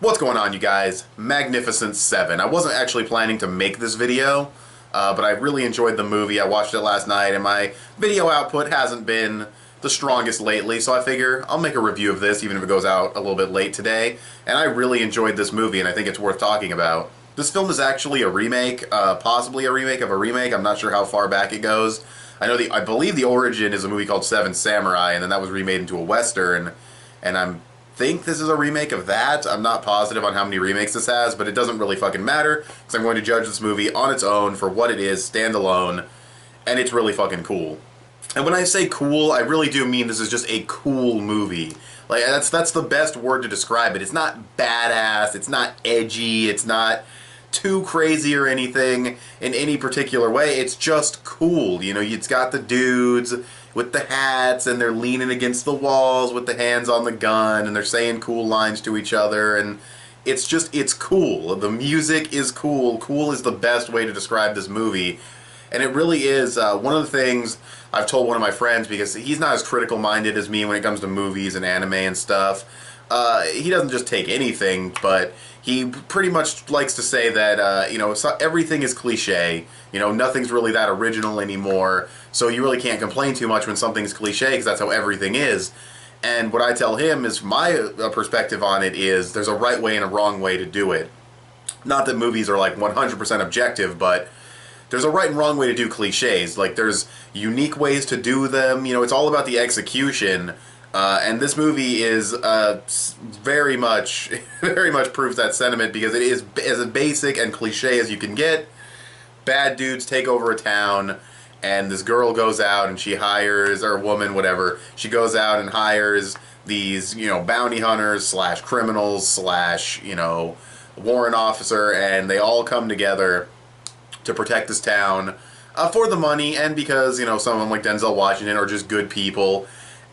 What's going on, you guys? Magnificent 7. I wasn't actually planning to make this video, but I really enjoyed the movie. I watched it last night, and my video output hasn't been the strongest lately, so I figure I'll make a review of this, even if it goes out a little bit late today. And I really enjoyed this movie, and I think it's worth talking about. This film is actually a remake, possibly a remake of a remake. I'm not sure how far back it goes. I believe the origin is a movie called Seven Samurai, and then that was remade into a Western, and I think this is a remake of that. I'm not positive on how many remakes this has, but it doesn't really fucking matter, because I'm going to judge this movie on its own for what it is, standalone, and it's really fucking cool. And when I say cool, I really do mean this is just a cool movie. Like, that's the best word to describe it. It's not badass, it's not edgy, it's not too crazy or anything in any particular way. It's just cool. You know, it's got the dudes with the hats, and they're leaning against the walls with the hands on the gun, and they're saying cool lines to each other, and it's cool. The music is cool. Cool is the best way to describe this movie. And it really is one of the things I've told one of my friends, because he's not as critical-minded as me when it comes to movies and anime and stuff. He doesn't just take anything, but he pretty much likes to say that, you know, everything is cliche. You know, nothing's really that original anymore, so you really can't complain too much when something's cliche, because that's how everything is. And what I tell him is my perspective on it is there's a right way and a wrong way to do it. Not that movies are like 100% objective, but there's a right and wrong way to do cliches. Like, there's unique ways to do them. You know, it's all about the execution. And this movie is very much proves that sentiment, because it is as basic and cliche as you can get. Bad dudes take over a town, and this girl goes out and she hires, or a woman, whatever, she goes out and hires these, you know, bounty hunters slash criminals slash, you know, warrant officer, and they all come together to protect this town for the money, and because, you know, someone like Denzel Washington are just good people.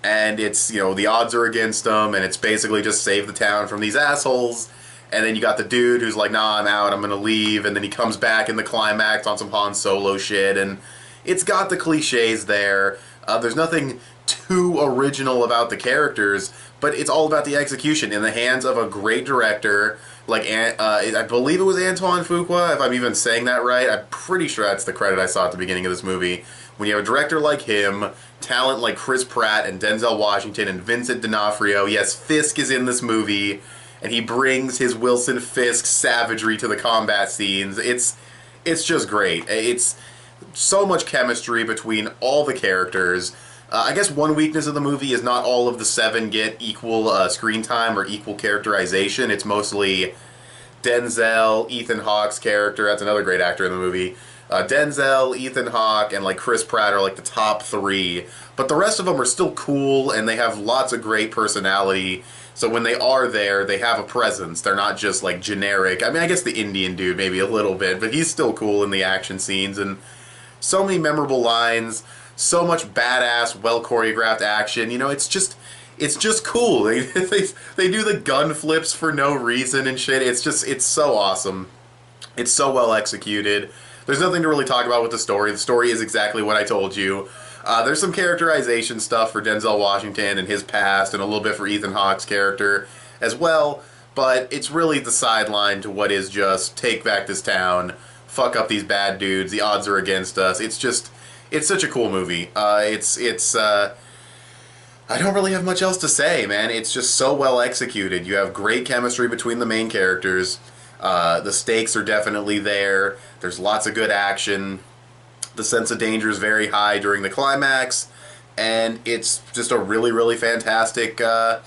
And it's, you know, the odds are against them, and it's basically just save the town from these assholes. And then you got the dude who's like, nah, I'm out, I'm gonna leave, and then he comes back in the climax on some Han Solo shit, and it's got the cliches there. There's nothing too original about the characters, but it's all about the execution in the hands of a great director, like, I believe it was Antoine Fuqua, if I'm even saying that right. I'm pretty sure that's the credit I saw at the beginning of this movie. When you have a director like him, talent like Chris Pratt and Denzel Washington and Vincent D'Onofrio, yes, Fisk is in this movie, and he brings his Wilson Fisk savagery to the combat scenes. It's just great. It's so much chemistry between all the characters. I guess one weakness of the movie is not all of the 7 get equal screen time or equal characterization. It's mostly Denzel, Ethan Hawke's character, that's another great actor in the movie. Denzel, Ethan Hawke, and like Chris Pratt are like the top 3, but the rest of them are still cool, and they have lots of great personality. So when they are there, they have a presence. They're not just like generic. I mean, I guess the Indian dude maybe a little bit, but he's still cool in the action scenes, and so many memorable lines, so much badass, well choreographed action. You know, it's just cool. They do the gun flips for no reason and shit. It's so awesome. It's so well executed. There's nothing to really talk about with the story. The story is exactly what I told you. There's some characterization stuff for Denzel Washington and his past, and a little bit for Ethan Hawke's character as well, but it's really the sideline to what is just take back this town, fuck up these bad dudes, the odds are against us. It's such a cool movie. I don't really have much else to say, man. It's just so well executed. You have great chemistry between the main characters. The stakes are definitely there. There's lots of good action. The sense of danger is very high during the climax, and it's just a really, really fantastic, I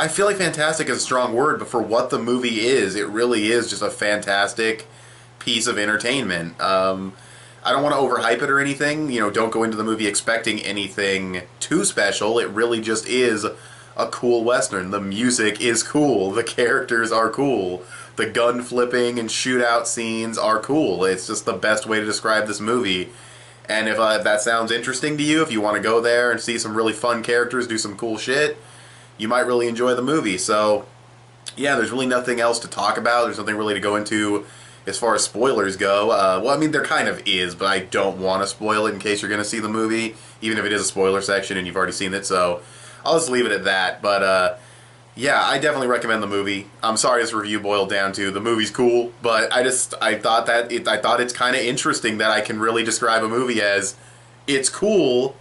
feel like fantastic is a strong word, but for what the movie is, it really is just a fantastic piece of entertainment. I don't want to overhype it or anything. You know, don't go into the movie expecting anything too special. It really just is a cool Western. The music is cool. The characters are cool. The gun flipping and shootout scenes are cool. It's just the best way to describe this movie. And if that sounds interesting to you, if you want to go there and see some really fun characters do some cool shit, you might really enjoy the movie. So, yeah, there's really nothing else to talk about. There's nothing really to go into as far as spoilers go. Well, I mean, there kind of is, but I don't want to spoil it in case you're going to see the movie, even if it is a spoiler section and you've already seen it. So I'll just leave it at that. But Yeah, I definitely recommend the movie. I'm sorry this review boiled down to the movie's cool, but I thought I thought it's kind of interesting that I can really describe a movie as it's cool,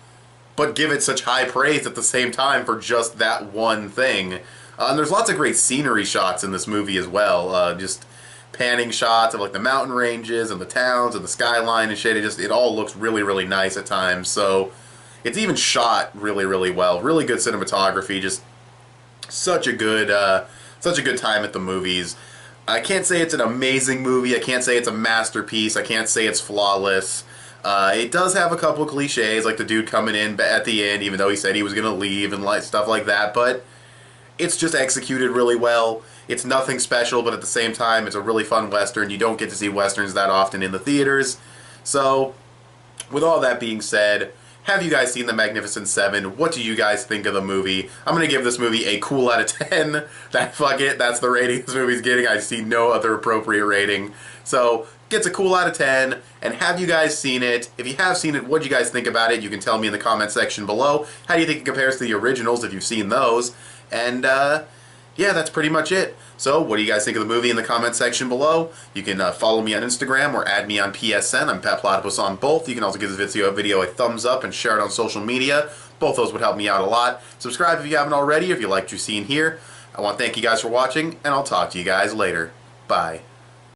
but give it such high praise at the same time for just that one thing. And there's lots of great scenery shots in this movie as well. Just panning shots of like the mountain ranges and the towns and the skyline and shit. It all looks really really nice at times. So it's even shot really really well. Really good cinematography. Just such a good time at the movies. I can't say it's an amazing movie. I can't say it's a masterpiece. I can't say it's flawless. It does have a couple cliches, like the dude coming in at the end, even though he said he was going to leave and like stuff like that. But it's just executed really well. It's nothing special, but at the same time, it's a really fun Western. You don't get to see Westerns that often in the theaters. So, with all that being said, have you guys seen The Magnificent Seven? What do you guys think of the movie? I'm going to give this movie a cool out of 10. Fuck it, that's the rating this movie's getting. I see no other appropriate rating. So, gets a cool out of 10. And have you guys seen it? If you have seen it, what do you guys think about it? You can tell me in the comment section below. How do you think it compares to the originals if you've seen those? And, yeah, that's pretty much it. So, what do you guys think of the movie in the comment section below? You can follow me on Instagram or add me on PSN. I'm petplatypus on both. You can also give this video a thumbs up and share it on social media. Both those would help me out a lot. Subscribe if you haven't already, if you liked what you've seen here. I want to thank you guys for watching, and I'll talk to you guys later. Bye.